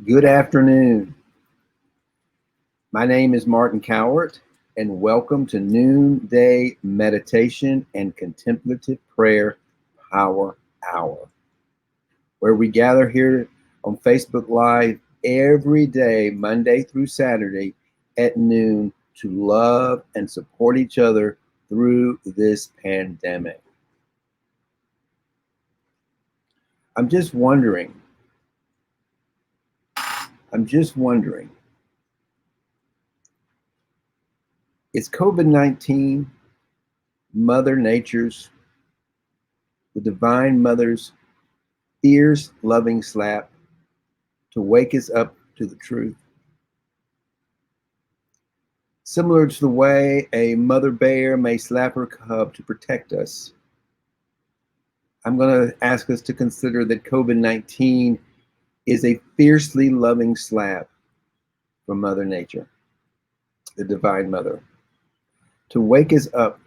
Good afternoon. My name is Martin Cowart, and welcome to Noonday Meditation and Contemplative Prayer Power Hour, where we gather here on Facebook Live every day, Monday through Saturday at noon, to love and support each other through this pandemic. I'm just wondering, is COVID-19 Mother Nature's, the Divine Mother's fierce, loving slap to wake us up to the truth? Similar to the way a mother bear may slap her cub to protect us, I'm going to ask us to consider that COVID-19 is a fiercely loving slap from Mother Nature, the Divine Mother, to wake us up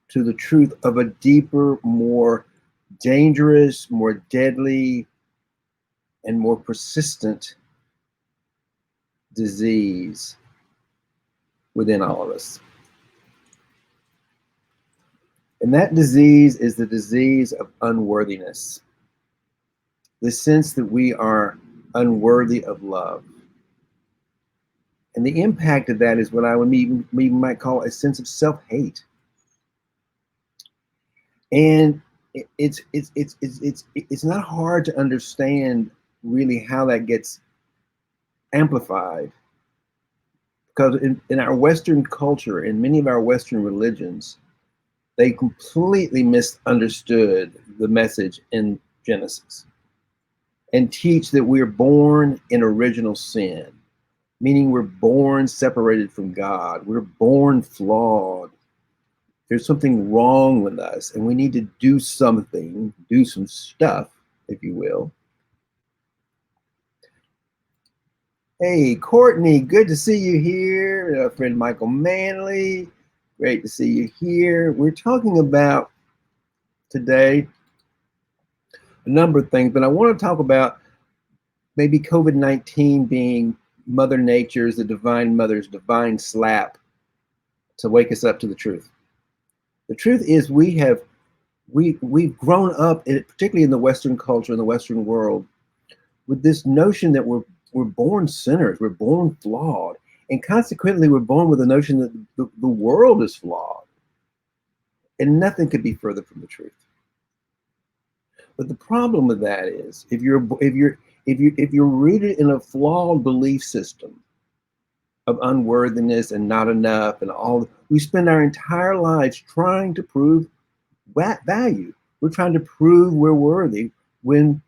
to the truth of a deeper, more dangerous, more deadly, and more persistent disease within all of us. And that disease is the disease of unworthiness, the sense that we are unworthy of love. And the impact of that is what I we might call a sense of self-hate. And it's not hard to understand really how that gets amplified, because in our Western culture, in many of our Western religions, they completely misunderstood the message in Genesis and teach that we're born in original sin, meaning we're born separated from God. We're born flawed. There's something wrong with us, and we need to do something, do some stuff, if you will. Hey, Courtney, good to see you here. Friend Michael Manley, great to see you here. We're talking about today a number of things, but I want to talk about maybe COVID-19 being Mother Nature's, the Divine Mother's divine slap to wake us up to the truth. The truth is we've grown up, particularly in the Western culture, in the Western world, with this notion that we're born sinners, we're born flawed, and consequently we're born with the notion that the world is flawed, and nothing could be further from the truth. But the problem with that is, if you're rooted in a flawed belief system of unworthiness and not enough and all, we spend our entire lives trying to prove value. We're trying to prove we're worthy and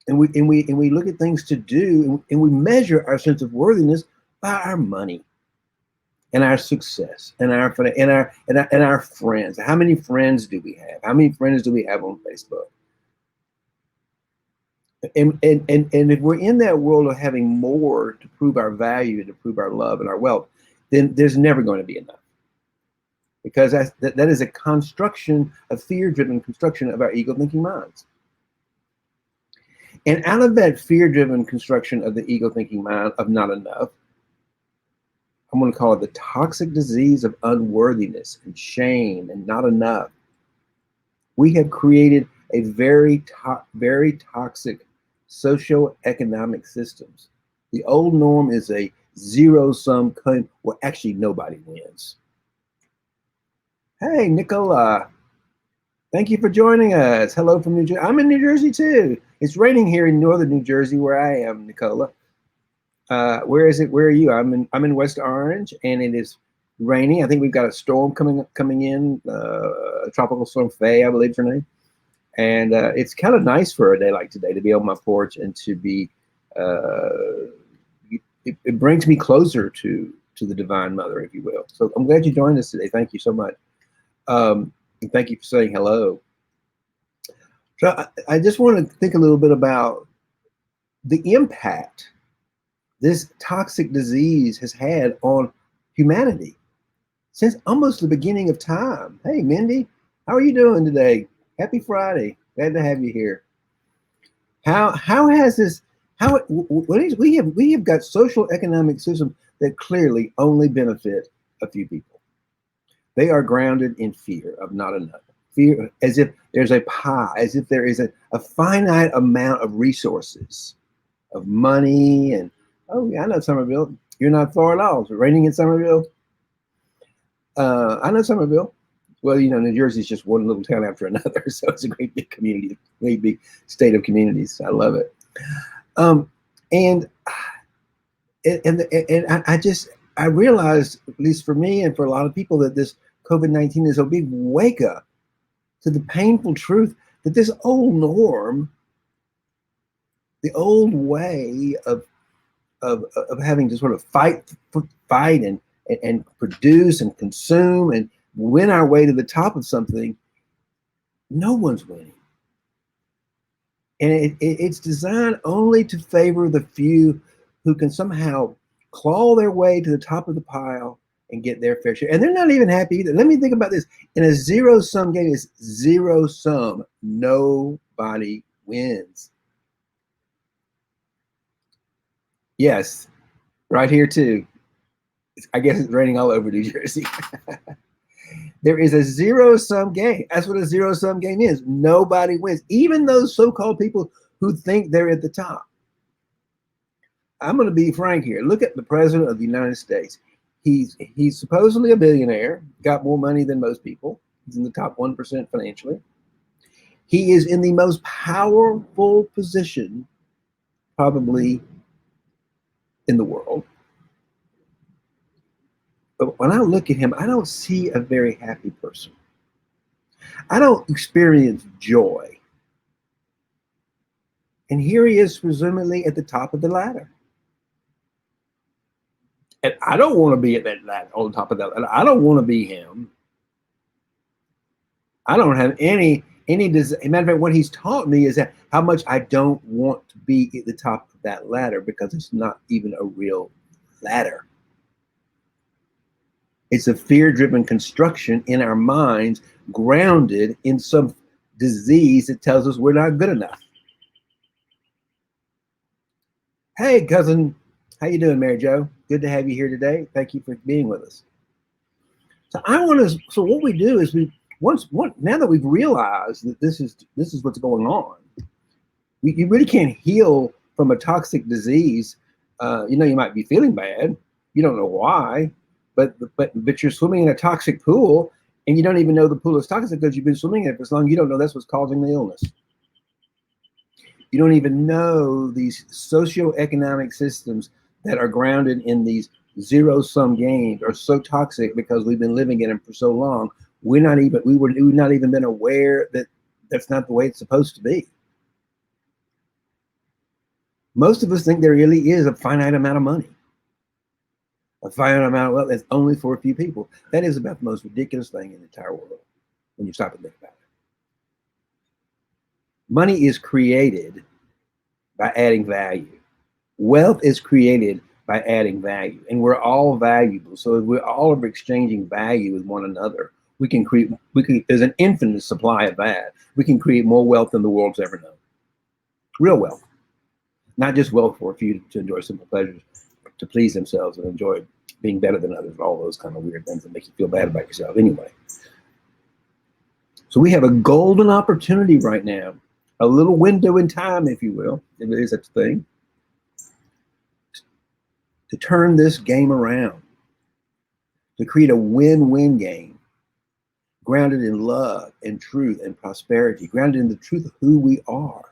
we look at things to do, and we measure our sense of worthiness by our money and our success and our friends. How many friends do we have? How many friends do we have on Facebook? And if we're in that world of having more to prove our value, to prove our love and our wealth, then there's never going to be enough, because that is a construction, a fear-driven construction of our ego-thinking minds. And out of that fear-driven construction of the ego-thinking mind of not enough, I'm going to call it the toxic disease of unworthiness and shame and not enough. We have created a very toxic socio-economic systems. The old norm is a zero-sum game where actually nobody wins. Hey, Nicola. Thank you for joining us. Hello from New Jersey. I'm in New Jersey too. It's raining here in northern New Jersey where I am, Nicola. Where is it? Where are you? I'm in West Orange, and it is raining. I think we've got a storm coming in, Tropical Storm Faye, I believe is her name. And it's kind of nice for a day like today to be on my porch and to be. It brings me closer to the Divine Mother, if you will. So I'm glad you joined us today. Thank you so much. And thank you for saying hello. So I just want to think a little bit about the impact this toxic disease has had on humanity since almost the beginning of time. Hey, Mindy, how are you doing today? Happy Friday. Glad to have you here. How has We have got social economic systems that clearly only benefit a few people. They are grounded in fear of not enough. Fear, as if there's a pie, as if there is a finite amount of resources, of money, and oh yeah, I know Somerville. You're not far at all. Is it raining in Somerville? I know Somerville. Well, you know, New Jersey's just one little town after another, so it's a great big community, great big state of communities. I love it. And I realized, at least for me and for a lot of people, that this COVID-19 is a big wake up to the painful truth that this old norm, the old way of having to sort of fight and produce and consume and win our way to the top of something, no one's winning. And it's designed only to favor the few who can somehow claw their way to the top of the pile and get their fair share. And they're not even happy either. Let me think about this. In a zero-sum game, it's zero sum. Nobody wins. Yes, right here too. I guess it's raining all over New Jersey. There is a zero-sum game. That's what a zero-sum game is. Nobody wins. Even those so-called people who think they're at the top. I'm going to be frank here. Look at the president of the United States. He's supposedly a billionaire, got more money than most people. He's in the top 1% financially. He is in the most powerful position probably in the world. But when I look at him, I don't see a very happy person. I don't experience joy. And here he is, presumably at the top of the ladder. And I don't want to be at that ladder, on top of that ladder. I don't want to be him. I don't have any desire. Matter of fact, what he's taught me is that how much I don't want to be at the top of that ladder, because it's not even a real ladder. It's a fear-driven construction in our minds, grounded in some disease that tells us we're not good enough. Hey, cousin, how you doing, Mary Jo? Good to have you here today. Thank you for being with us. So what we do is now that we've realized that this is what's going on, you really can't heal from a toxic disease. You know, you might be feeling bad. You don't know why. But you're swimming in a toxic pool, and you don't even know the pool is toxic because you've been swimming in it for so long. You don't know that's what's causing the illness. You don't even know these socioeconomic systems that are grounded in these zero-sum games are so toxic because we've been living in them for so long. We've not even been aware that that's not the way it's supposed to be. Most of us think there really is a finite amount of money. A finite amount of wealth that's only for a few people. That is about the most ridiculous thing in the entire world when you stop and think about it. Money is created by adding value. Wealth is created by adding value, and we're all valuable. So if we're all of exchanging value with one another, there's an infinite supply of that. We can create more wealth than the world's ever known. Real wealth. Not just wealth for a few to enjoy simple pleasures, to please themselves and enjoy being better than others, all those kind of weird things that make you feel bad about yourself anyway. So we have a golden opportunity right now, a little window in time, if you will, if there is such a thing, to turn this game around, to create a win-win game, grounded in love and truth and prosperity, grounded in the truth of who we are.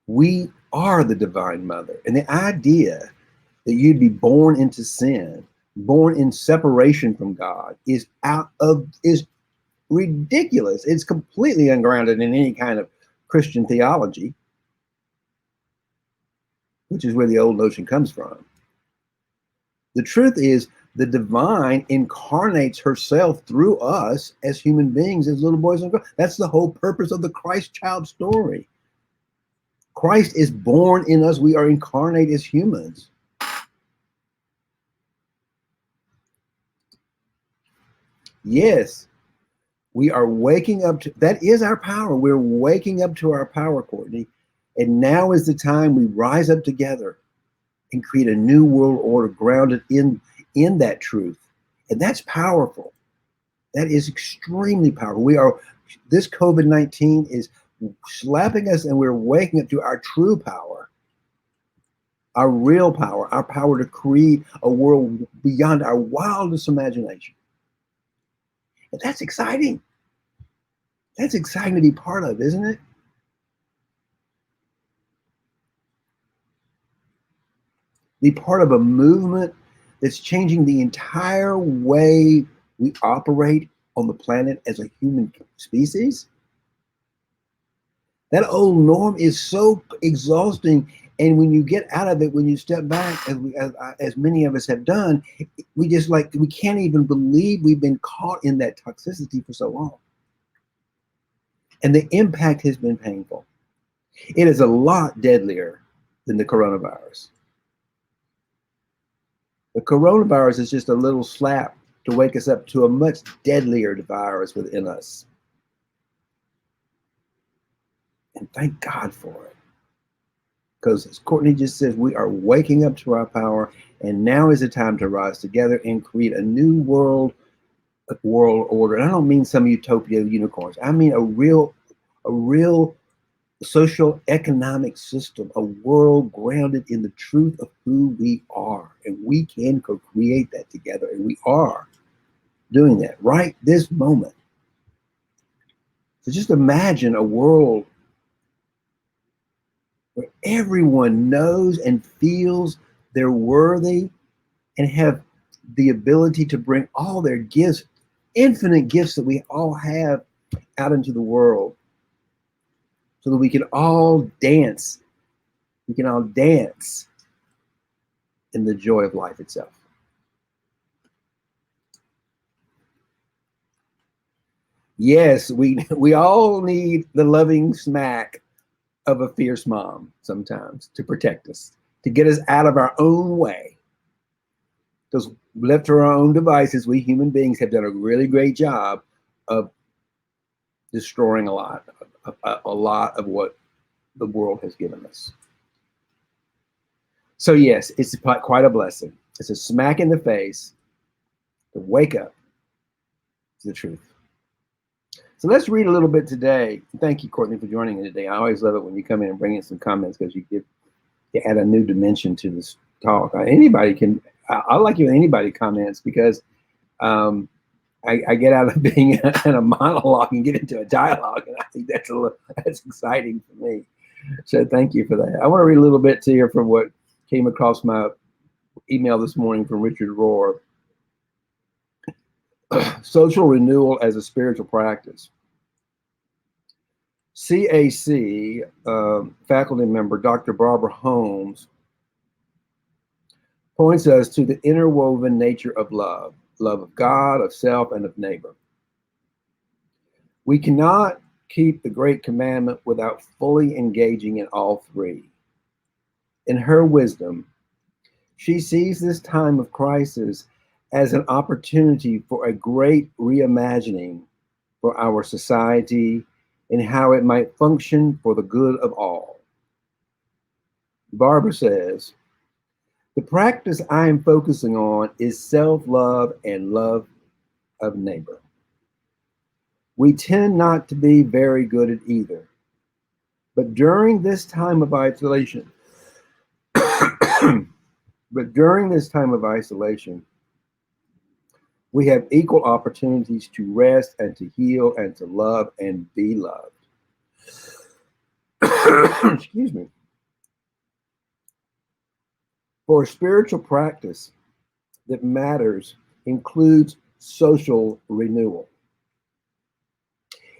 We are the divine mother. And the idea that you'd be born into sin, born in separation from God, is ridiculous. It's completely ungrounded in any kind of Christian theology, which is where the old notion comes from. The truth is, the divine incarnates herself through us as human beings, as little boys and girls. That's the whole purpose of the Christ child story. Christ is born in us. We are incarnate as humans. Yes, We are waking up to, that is our power. We're waking up to our power, Courtney. And now is the time we rise up together and create a new world order grounded in that truth. And that's powerful. That is extremely powerful. This COVID-19 is slapping us, and we're waking up to our true power, our real power, our power to create a world beyond our wildest imagination. And that's exciting. That's exciting to be part of, isn't it? Be part of a movement that's changing the entire way we operate on the planet as a human species. That old norm is so exhausting. And when you get out of it, when you step back, as many of us have done, we can't even believe we've been caught in that toxicity for so long. And the impact has been painful. It is a lot deadlier than the coronavirus. The coronavirus is just a little slap to wake us up to a much deadlier virus within us. And thank God for it. Because as Courtney just says, we are waking up to our power, and now is the time to rise together and create a new world order. And I don't mean some utopia unicorns. I mean a real social economic system, a world grounded in the truth of who we are. And we can co-create that together, and we are doing that right this moment. So just imagine a world where everyone knows and feels they're worthy and have the ability to bring all their gifts, infinite gifts that we all have, out into the world, so that we can all dance. We can all dance in the joy of life itself. Yes, we all need the loving smack of a fierce mom sometimes to protect us, to get us out of our own way. Because left to our own devices, we human beings have done a really great job of destroying a lot of what the world has given us. So yes, it's quite a blessing. It's a smack in the face to wake up to the truth. So let's read a little bit today. Thank you, Courtney, for joining me today. I always love it when you come in and bring in some comments, because you add a new dimension to this talk. Anybody can. I like it when anybody comments, because I get out of being in a monologue and get into a dialogue, and I think that's exciting for me. So thank you for that. I want to read a little bit to you from what came across my email this morning from Richard Rohr. Social renewal as a spiritual practice. CAC faculty member Dr. Barbara Holmes points us to the interwoven nature of love of God, of self, and of neighbor. We cannot keep the great commandment without fully engaging in all three. In her wisdom, she sees this time of crisis as an opportunity for a great reimagining for our society and how it might function for the good of all. Barbara says, the practice I am focusing on is self-love and love of neighbor. We tend not to be very good at either. But during this time of isolation, we have equal opportunities to rest and to heal and to love and be loved. Excuse me. For a spiritual practice that matters includes social renewal.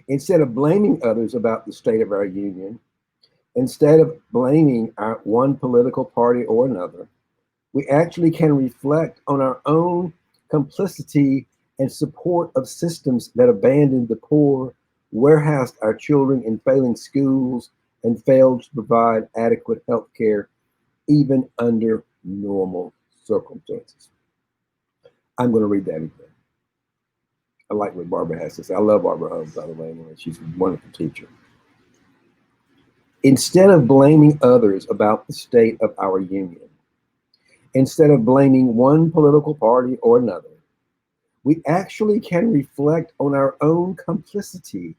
Instead of blaming others about the state of our union, instead of blaming one political party or another, we actually can reflect on our own complicity and support of systems that abandoned the poor, warehoused our children in failing schools, and failed to provide adequate health care, even under normal circumstances. I'm going to read that again. I like what Barbara has to say. I love Barbara Holmes, by the way. Anyway, she's a wonderful teacher. Instead of blaming others about the state of our union, instead of blaming one political party or another, we actually can reflect on our own complicity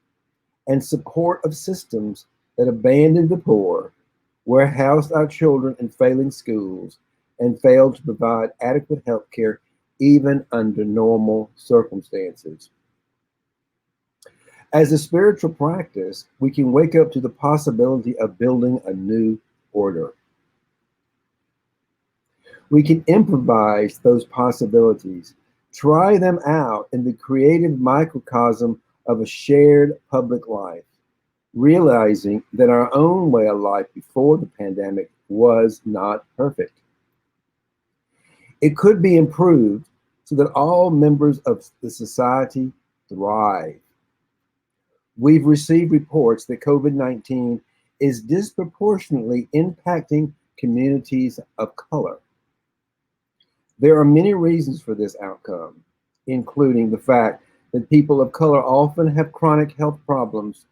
and support of systems that abandoned the poor, warehoused our children in failing schools, and failed to provide adequate health care even under normal circumstances. As a spiritual practice, we can wake up to the possibility of building a new order. We can improvise those possibilities, try them out in the creative microcosm of a shared public life, realizing that our own way of life before the pandemic was not perfect. It could be improved so that all members of the society thrive. We've received reports that COVID-19 is disproportionately impacting communities of color. There are many reasons for this outcome, including the fact that people of color often have chronic health problems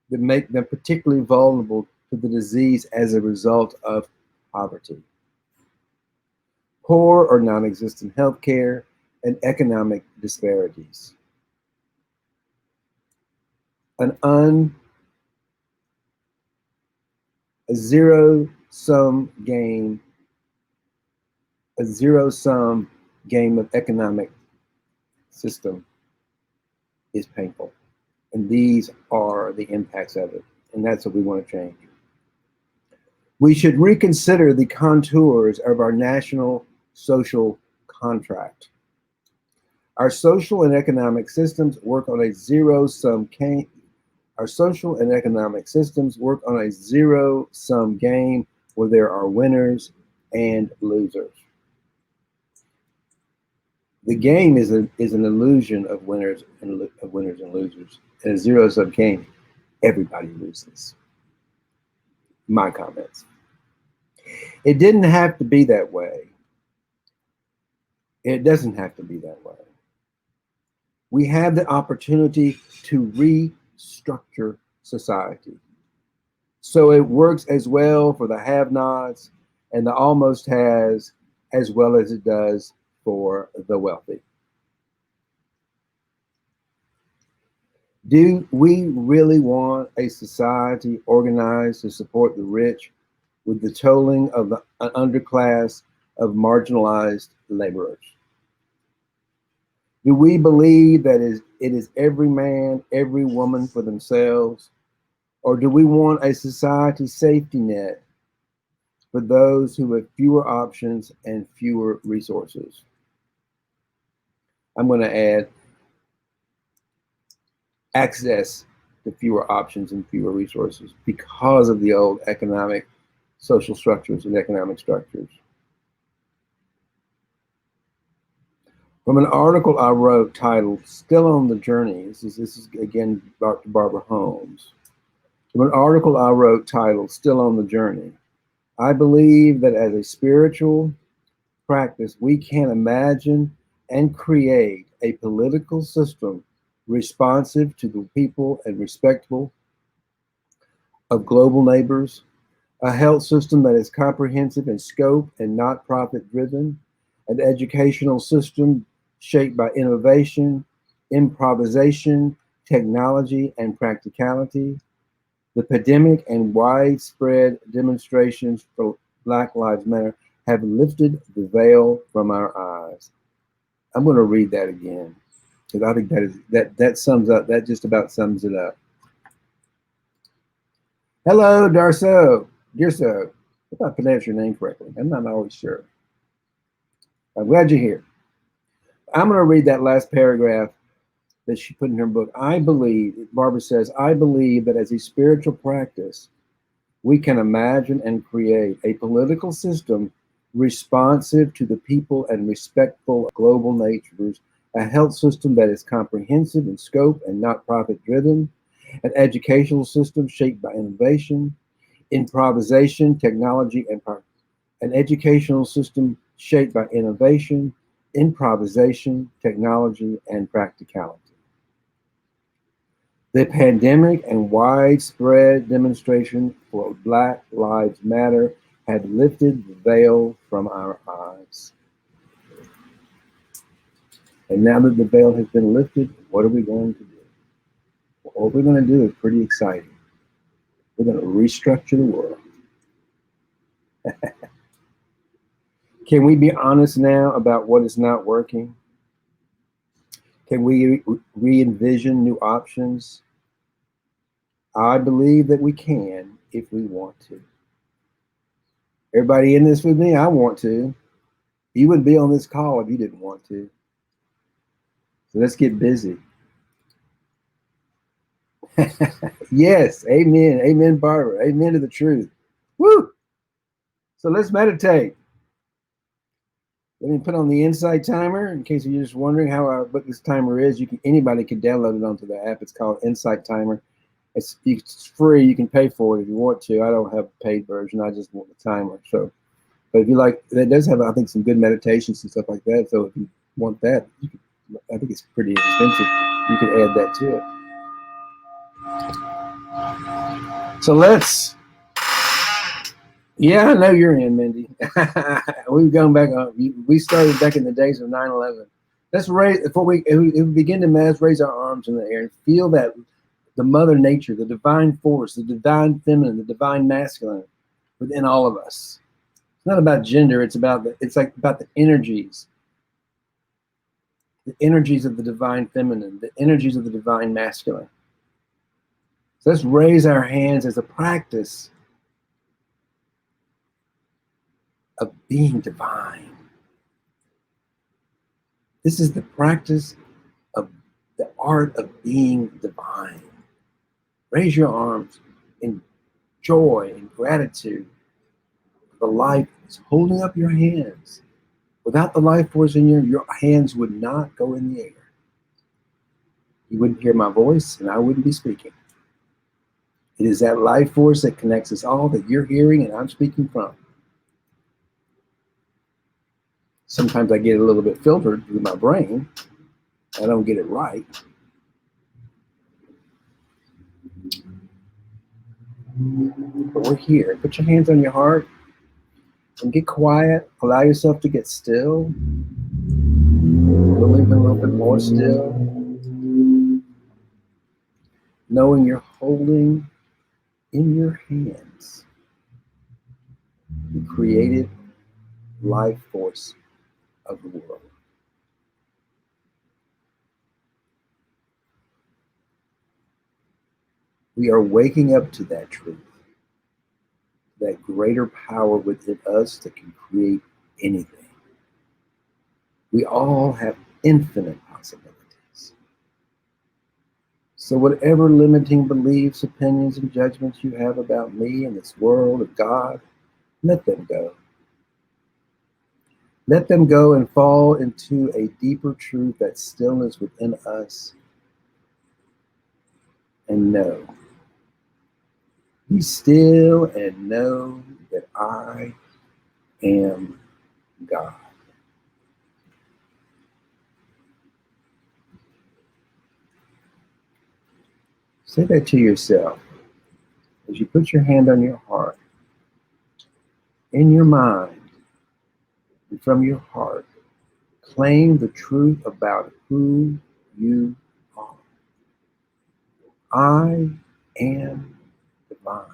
that make them particularly vulnerable to the disease as a result of poverty, poor or non-existent health care, and economic disparities. A zero-sum game of economic system is painful. And these are the impacts of it. And that's what we want to change. We should reconsider the contours of our national social contract. Our social and economic systems work on a zero-sum game. Our social and economic systems work on a zero-sum game where there are winners and losers. The game is an illusion of winners and losers. In a zero-sum game, everybody loses. My comments. It didn't have to be that way. It doesn't have to be that way. We have the opportunity to restructure society so it works as well for the have-nots and the almost has as well as it does for the wealthy. Do we really want a society organized to support the rich with the tolling of the underclass of marginalized laborers? Do we believe that it is every man, every woman for themselves? Or do we want a society safety net for those who have fewer options and fewer resources? I'm going to add access to fewer options and fewer resources because of the old economic, social structures and economic structures. From an article I wrote titled "Still on the Journey," this is again Dr. Barbara Holmes. From an article I wrote titled "Still on the Journey," I believe that as a spiritual practice, we can imagine and create a political system responsive to the people and respectful of global neighbors, a health system that is comprehensive in scope and not profit-driven, an educational system shaped by innovation, improvisation, technology, and practicality. The pandemic and widespread demonstrations for Black Lives Matter have lifted the veil from our eyes. I'm going to read that again because I think that sums up, that just about sums it up. Hello, Darso. Dirso. If I pronounce your name correctly, I'm not always sure. I'm glad you're here. I'm going to read that last paragraph that she put in her book. I believe, Barbara says, I believe that as a spiritual practice, we can imagine and create a political system responsive to the people and respectful of global natures, a health system that is comprehensive in scope and not profit-driven, an educational system shaped by innovation, improvisation, technology, and an educational system shaped by innovation, improvisation, technology, and practicality. The pandemic and widespread demonstration for Black Lives Matter had lifted the veil from our eyes. And now that the veil has been lifted, what are we going to do? What we're going to do is pretty exciting. We're going to restructure the world. Can we be honest now about what is not working? Can we re-envision new options? I believe that we can if we want to. Everybody in this with me? I want to. You wouldn't be on this call if you didn't want to. So let's get busy. Yes, amen. Amen, Barbara. Amen to the truth. Woo! So let's meditate. Let me put on the insight timer in case you're just wondering what this timer is. Anybody can download it onto the app. It's called Insight Timer. It's free. You can pay for it if you want to. I don't have a paid version. I just want the timer. So, but if you like, it does have, I think, some good meditations and stuff like that. So if you want that, I think it's pretty inexpensive. You can add that to it. So let's. Yeah, I know you're in, Mindy. We've gone back on. We started back in the days of 9/11. Let's raise before we begin to raise our arms in the air and feel that the mother nature, the divine force, the divine feminine, the divine masculine within all of us. It's not about gender. It's about the energies. The energies of the divine feminine, the energies of the divine masculine. So let's raise our hands as a practice of being divine. This is the practice of the art of being divine. Raise your arms in joy and gratitude for the life that's holding up your hands. Without the life force in your hands would not go in the air. You wouldn't hear my voice and I wouldn't be speaking. It is that life force that connects us all that you're hearing and I'm speaking from. Sometimes I get a little bit filtered through my brain. I don't get it right. But we're here. Put your hands on your heart and get quiet. Allow yourself to get still. A little bit more still. Knowing you're holding in your hands the creative life force of the world. We are waking up to that truth, that greater power within us that can create anything. We all have infinite possibilities. So whatever limiting beliefs, opinions, and judgments you have about me and this world of God, let them go. Let them go and fall into a deeper truth that stillness within us. And know. Be still and know that I am God. Say that to yourself as you put your hand on your heart, in your mind, and from your heart. Claim the truth about who you are. I am divine.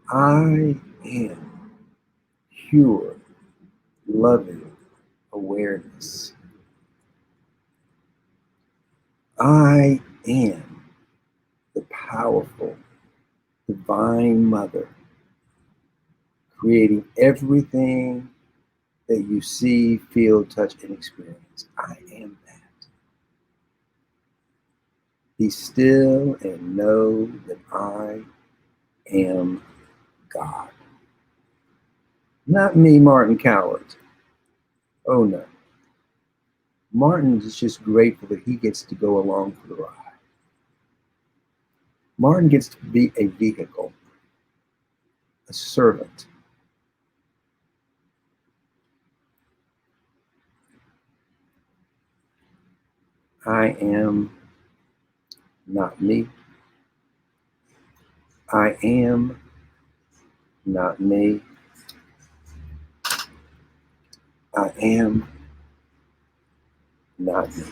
I am pure, loving awareness. I am the powerful divine mother, creating everything that you see, feel, touch, and experience. I am that. Be still and know that I am God. Not me, Martin Coward. Oh no. Martin is just grateful that he gets to go along for the ride. Martin gets to be a vehicle, a servant. I am not me. I am not me. I am not me.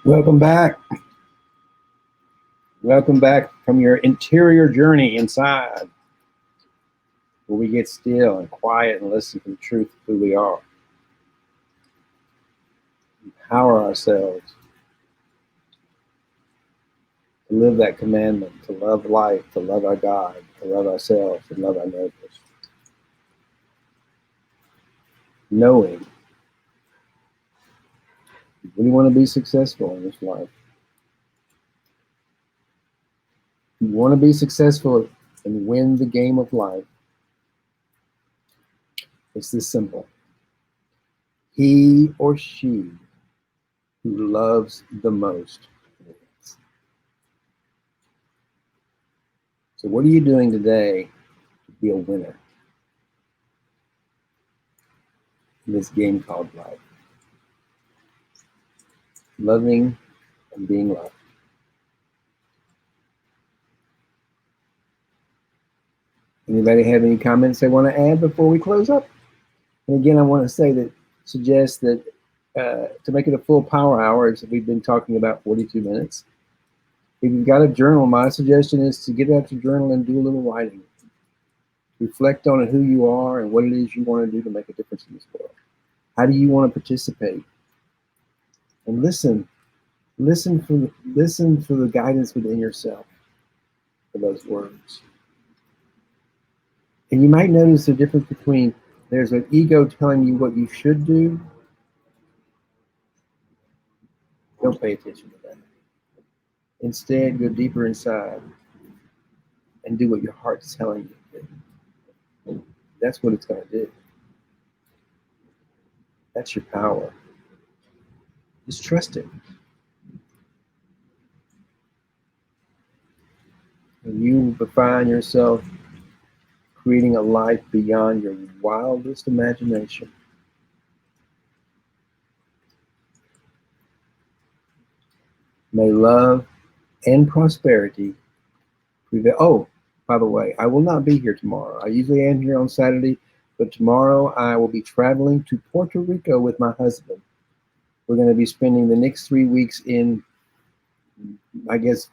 Welcome back. Welcome back from your interior journey inside, where we get still and quiet and listen to the truth of who we are. Empower ourselves to live that commandment, to love life, to love our God, to love ourselves, and love our neighbors. Knowing we want to be successful in this life. You want to be successful and win the game of life. It's this simple. He or she who loves the most wins. So what are you doing today to be a winner in this game called life? Loving and being loved. Anybody have any comments they want to add before we close up? And again, I want to say that, suggest that to make it a full power hour, as we've been talking about 42 minutes. If you've got a journal, my suggestion is to get out your journal and do a little writing. Reflect on who you are and what it is you want to do to make a difference in this world. How do you want to participate? And listen for the guidance within yourself for those words. And you might notice the difference between there's an ego telling you what you should do, Don't pay attention to that. Instead, go deeper inside and do what your heart's telling you to do. That's what it's going to do. That's your power. Just trust it. When you find yourself creating a life beyond your wildest imagination, may love and prosperity prevail. Oh, by the way, I will not be here tomorrow. I usually am here on Saturday, but tomorrow I will be traveling to Puerto Rico with my husband. We're going to be spending the next 3 weeks in, I guess,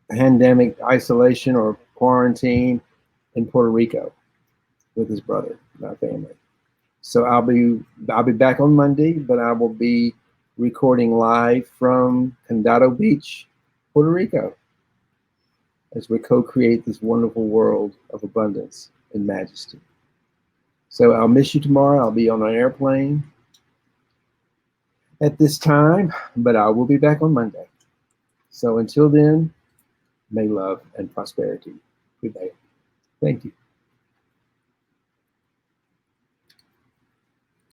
pandemic isolation or quarantine in Puerto Rico with his brother, my family. So I'll be back on Monday, but I will be recording live from Condado Beach, Puerto Rico, as we co-create this wonderful world of abundance and majesty. So I'll miss you tomorrow. I'll be on an airplane at this time, but I will be back on Monday. So until then, may love and prosperity prevail. Thank you.